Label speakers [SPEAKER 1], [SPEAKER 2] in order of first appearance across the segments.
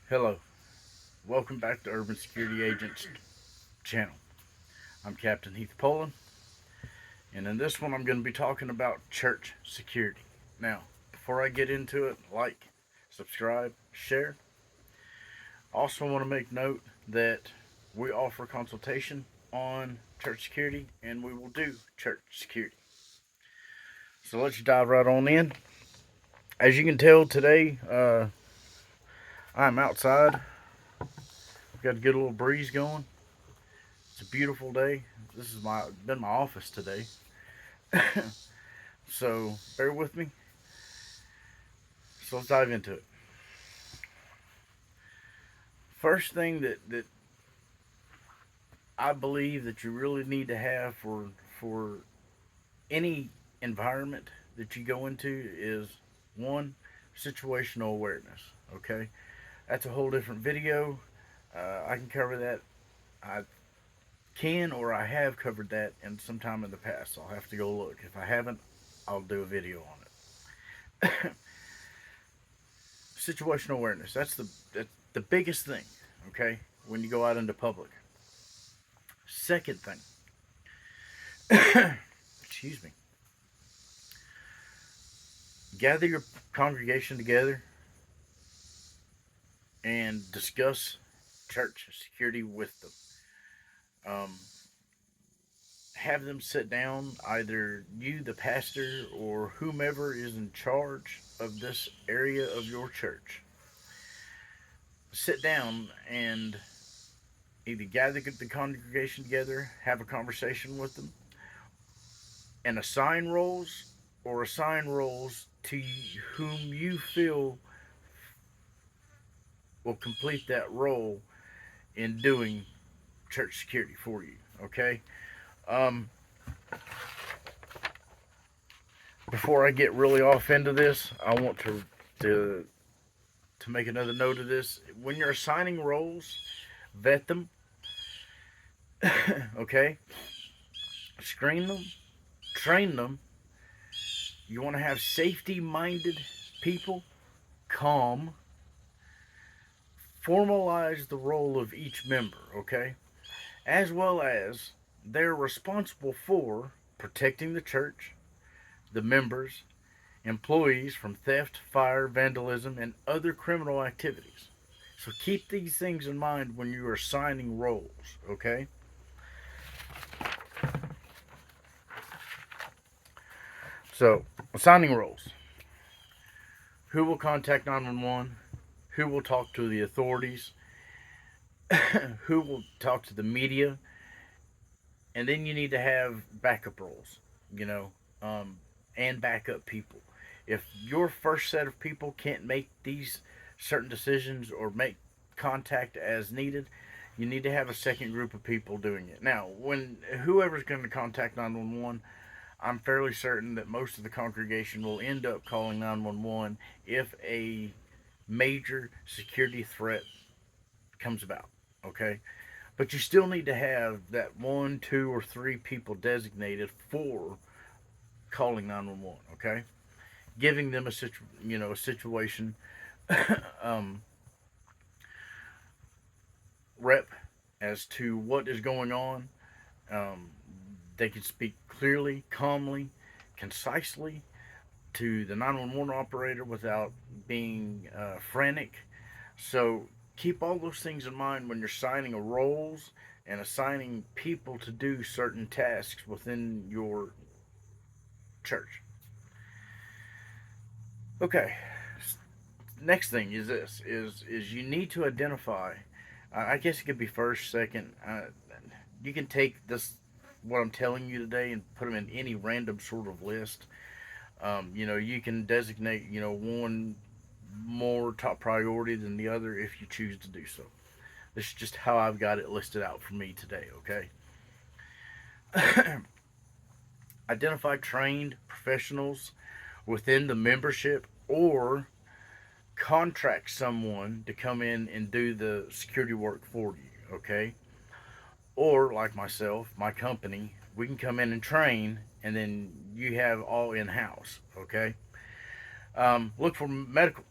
[SPEAKER 1] Hello, welcome back to Urban Security Agents channel. I'm Captain Heath Poland, and in this one, I'm going to be talking about church security. Now, before I get into it, like, subscribe, share. Also, want to make note that we offer consultation on church security, and we will do church security. So let's dive right on in. As you can tell today, I'm outside. We've got a good little breeze going. It's a beautiful day. This is my office today. So bear with me. So let's dive into it. First thing that I believe that you really need to have for any environment that you go into is one, situational awareness. Okay, that's a whole different video. I can cover that. I can or I have covered that in some time in the past. So I'll have to go look. If I haven't, I'll do a video on it. Situational awareness. That's the biggest thing. Okay, when you go out into public. Second thing, excuse me, gather your congregation together and discuss church security with them. Um, have them sit down, either you, the pastor, or whomever is in charge of this area of your church. Sit down and either gather the congregation together, have a conversation with them, and assign roles to whom you feel will complete that role in doing church security for you. Okay. Um, Before I get really off into this, I want to to make another note of this. When you're assigning roles, vet them. Okay. Screen them. Train them. You want to have safety-minded people. Calm. Formalize the role of each member. Okay. As well as they're responsible for protecting the church, the members, employees from theft, fire, vandalism, and other criminal activities. So keep these things in mind when you are assigning roles, okay? So, assigning roles. Who will contact 911? Who will talk to the authorities? Who will talk to the media? And then you need to have backup roles, you know, um, and backup people. If your first set of people can't make these certain decisions or make contact as needed, you need to have a second group of people doing it. Now, when whoever's going to contact 911, I'm fairly certain that most of the congregation will end up calling 911 if a major security threat comes about. Okay? But you still need to have that one, two, or three people designated for calling 911. Okay, giving them a situation um, rep as to what is going on. Um, they can speak clearly, calmly, concisely to the 911 operator without being frantic. So keep all those things in mind when you're signing roles and assigning people to do certain tasks within your church. Okay. Next thing is this: is you need to identify. I guess it could be first, second. You can take this what I'm telling you today and put them in any random sort of list. You can designate one more top priority than the other if you choose to do so. This is just how I've got it listed out for me today. Okay. Identify trained professionals within the membership or contract someone to come in and do the security work for you, okay? Or, like myself, my company, we can come in and train, and then you have all in house, okay? Look for medical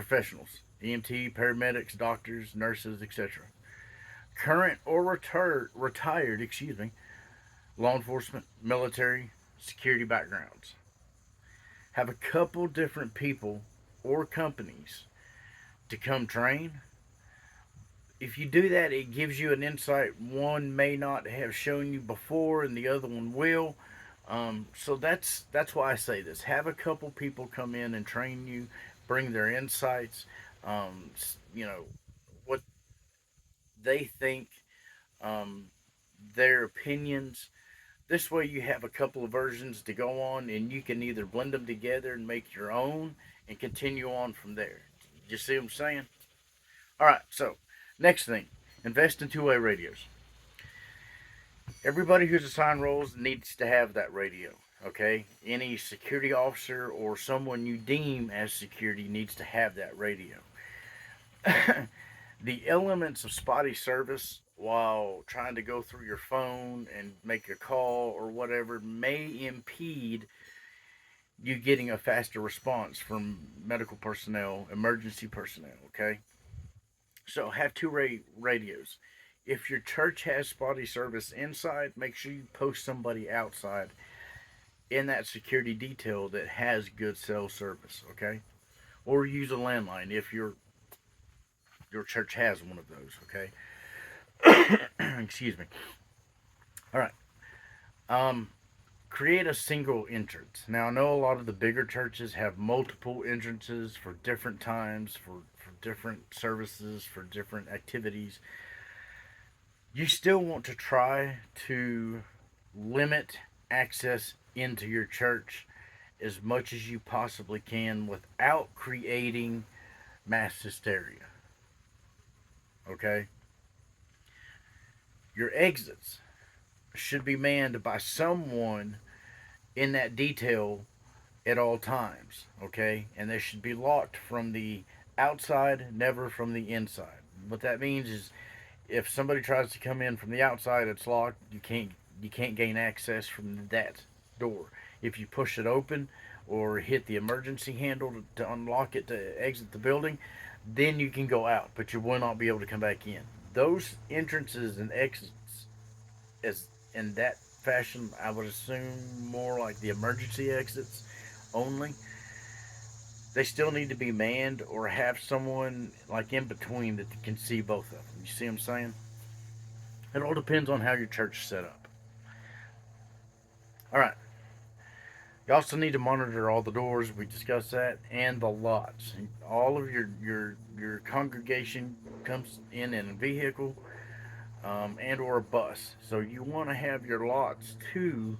[SPEAKER 1] professionals, EMT, paramedics, doctors, nurses, etc. Current or retired, law enforcement, military, security backgrounds. Have a couple different people or companies to come train. If you do that, it gives you an insight one may not have shown you before, and the other one will. So that's why I say this: have a couple people come in and train you, bring their insights, you know, what they think, um, their opinions. This way, you have a couple of versions to go on, and you can either blend them together and make your own, and continue on from there. You see what I'm saying? All right. So, next thing, invest in two-way radios. Everybody who's assigned roles needs to have that radio. Okay, any security officer or someone you deem as security needs to have that radio. The elements of spotty service while trying to go through your phone and make a call or whatever may impede you getting a faster response from medical personnel, emergency personnel, okay? So have radios. If your church has spotty service inside, make sure you post somebody outside in that security detail that has good cell service, okay? Or use a landline if your church has one of those, okay? Excuse me. All right. Um, Create a single entrance. Now I know a lot of the bigger churches have multiple entrances for different times, for different services, for different activities. You still want to try to limit access into your church as much as you possibly can without creating mass hysteria. Okay? Your exits should be manned by someone in that detail at all times, okay? And they should be locked from the outside, never from the inside. What that means is if somebody tries to come in from the outside, it's locked. You can't gain access from that door. If you push it open or hit the emergency handle to unlock it to exit the building, then you can go out, but you will not be able to come back in. Those entrances and exits, as in that fashion, I would assume more like the emergency exits only. They still need to be manned or have someone like in between that can see both of them. You see what I'm saying? It all depends on how your church is set up. All right. You also need to monitor all the doors. We discussed that, and the lots. All of your congregation comes in a vehicle, and or a bus. So you want to have your lots too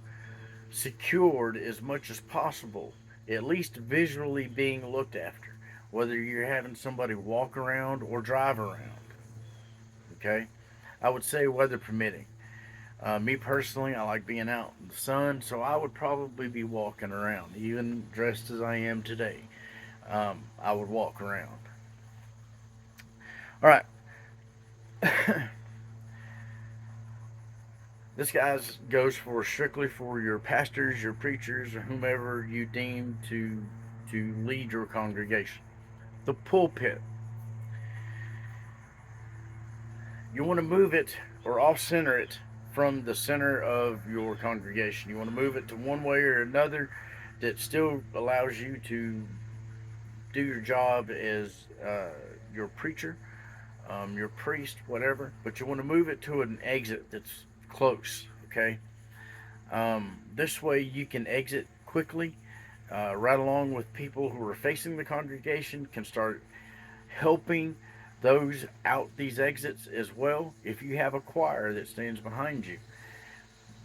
[SPEAKER 1] secured as much as possible, at least visually being looked after, whether you're having somebody walk around or drive around. Okay, I would say weather permitting. Me personally, I like being out in the sun, so I would probably be walking around, even dressed as I am today. I would walk around. All right. This guys goes for strictly for your pastors, your preachers, or whomever you deem to lead your congregation. The pulpit. You want to move it or off center it from the center of your congregation. You want to move it to one way or another that still allows you to do your job as your preacher, your priest, whatever. But you want to move it to an exit that's close. Okay. This way you can exit quickly, right along with people who are facing the congregation, can start helping those out these exits as well. If you have a choir that stands behind you,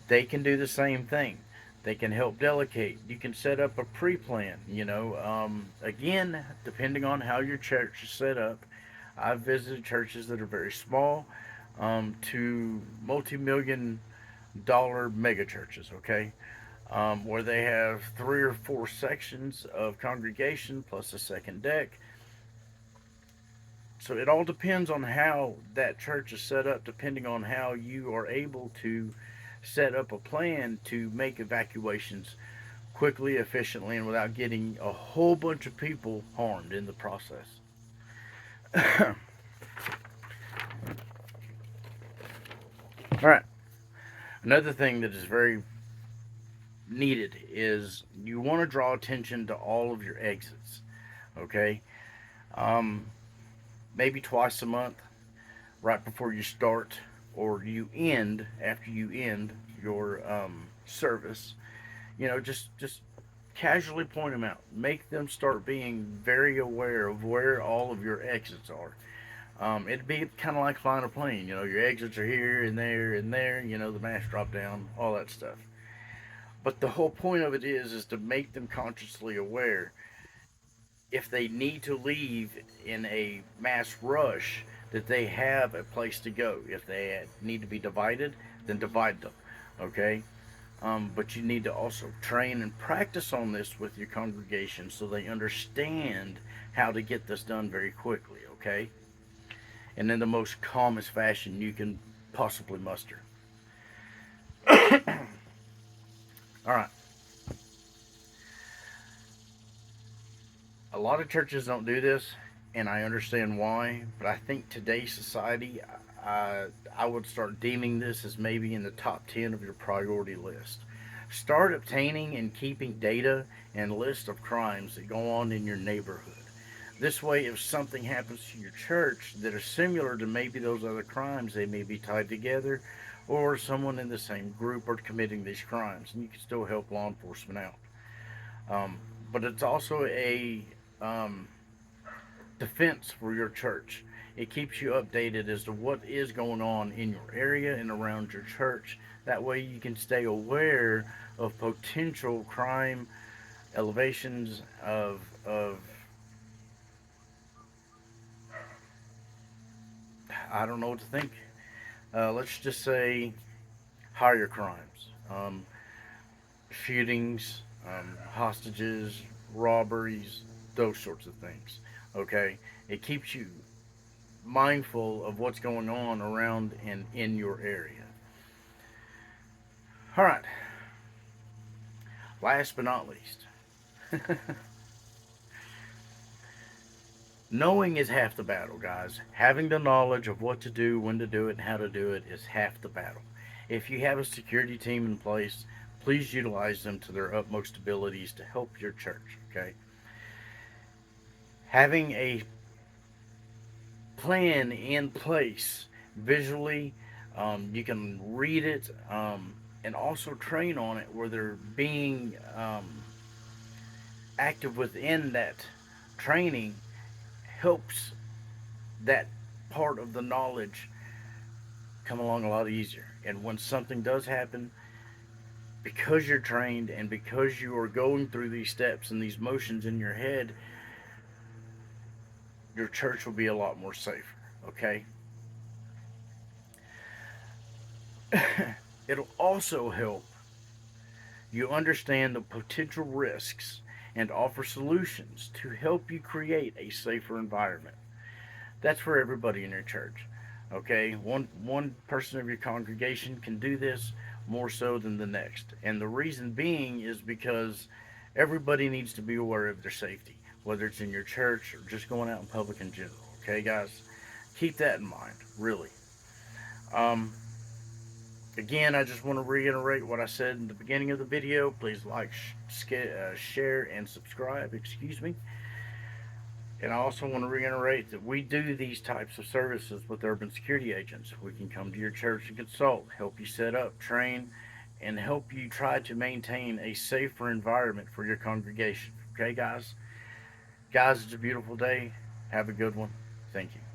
[SPEAKER 1] they can do the same thing. They can help delegate. You can set up a pre-plan. Again, depending on how your church is set up. I've visited churches that are very small, to multi-million dollar mega churches. Okay, where they have 3 or 4 sections of congregation plus a second deck. So it all depends on how that church is set up, depending on how you are able to set up a plan to make evacuations quickly, efficiently, and without getting a whole bunch of people harmed in the process. All right. Another thing that is very needed is you want to draw attention to all of your exits. Okay. Um, Maybe twice a month, right before you start or you end after you end your service. Just casually point them out. Make them start being very aware of where all of your exits are. It'd be kind of like flying a plane. Your exits are here and there and there. The mass drop down, all that stuff. But the whole point of it is to make them consciously aware. If they need to leave in a mass rush, that they have a place to go. If they need to be divided, then divide them. Okay? But you need to also train and practice on this with your congregation so they understand how to get this done very quickly. Okay? And in the most calmest fashion you can possibly muster. All right. A lot of churches don't do this, and I understand why, but I think today's society, I would start deeming this as maybe in the top 10 of your priority list. Start obtaining and keeping data and lists of crimes that go on in your neighborhood. This way, if something happens to your church that is similar to maybe those other crimes, they may be tied together, or someone in the same group are committing these crimes, and you can still help law enforcement out. But it's also a um, defense for your church. It keeps you updated as to what is going on in your area and around your church. That way you can stay aware of potential crime elevations of I don't know what to think. Let's just say higher crimes, shootings, hostages, robberies, those sorts of things. Okay, it keeps you mindful of what's going on around and in your area. All right. Last but not least, knowing is half the battle, guys. Having the knowledge of what to do, when to do it, and how to do it is half the battle. If you have a security team in place, please utilize them to their utmost abilities to help your church. Okay. Having a plan in place visually, you can read it, and also train on it where they're being active within that training helps that part of the knowledge come along a lot easier. And when something does happen, because you're trained and because you are going through these steps and these motions in your head, your church will be a lot more safer. Okay? It'll also help you understand the potential risks and offer solutions to help you create a safer environment. That's for everybody in your church. Okay, one person of your congregation can do this more so than the next, and the reason being is because everybody needs to be aware of their safety, whether it's in your church or just going out in public in general. Okay, guys, keep that in mind. Really. Um, Again, I just want to reiterate what I said in the beginning of the video. Please like, share, and subscribe. Excuse me. And I also want to reiterate that we do these types of services with urban security agents. We can come to your church and consult, help you set up, train, and help you try to maintain a safer environment for your congregation. Okay, guys? Guys, it's a beautiful day. Have a good one. Thank you.